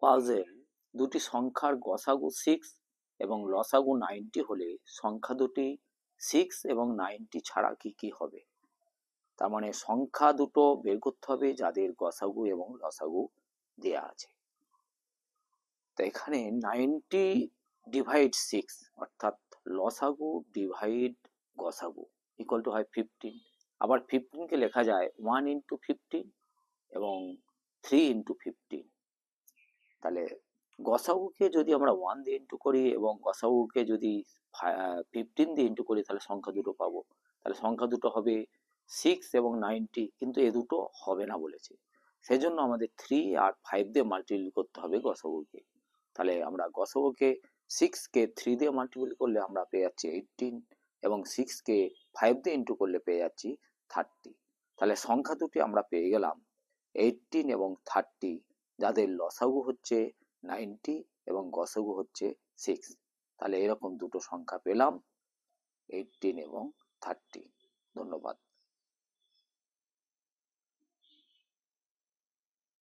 Puzzle দুটি সংখ্যার গসাগু 6 এবং লসাগু 90 হলে সংখ্যা দুটি 6 এবং 90 ছাড়া কি কি হবে। তার মানে সংখ্যা দুটো বের করতে হবে যাদের গসাগু এবং লসাগু দেয়া আছে। তো এখানে 90 ডিভাইড 6 অর্থাৎ লসাগু ডিভাইড গসাগু ইকুয়াল টু হয় 15। আবার 15 কে লেখা যায় 1 ইন্টু 15 এবং 3 ইন্টু 15। তাহলে গসাগুকে যদি আমরা 1 দিয়ে ইন্টু করি এবং গসাগুকে যদি 15 দিয়ে ইন্টু করি তাহলে সংখ্যা দুটো পাবো। তাহলে সংখ্যা দুটো হবে 6 এবং 90, কিন্তু এ দুটো হবে না বলেছে। সেজন্য আমাদের 3 আর 5 দিয়ে মাল্টিপ্লাই করতে হবে গসাগুকে। তাহলে আমরা গসাগুকে 6 কে 3 দিয়ে মাল্টিপ্লাই করলে আমরা পেয়ে যাচ্ছি 18 এবং 6 কে 5 দিয়ে ইন্টু করলে পেয়ে যাচ্ছি 30। তাহলে সংখ্যা দুটি আমরা পেয়ে গেলাম 18 এবং 30, যাদের লসাগু হচ্ছে 90 এবং গসাগু হচ্ছে 6। তাহলে এরকম দুটো সংখ্যা পেলাম, 18 এবং 30। ধন্যবাদ।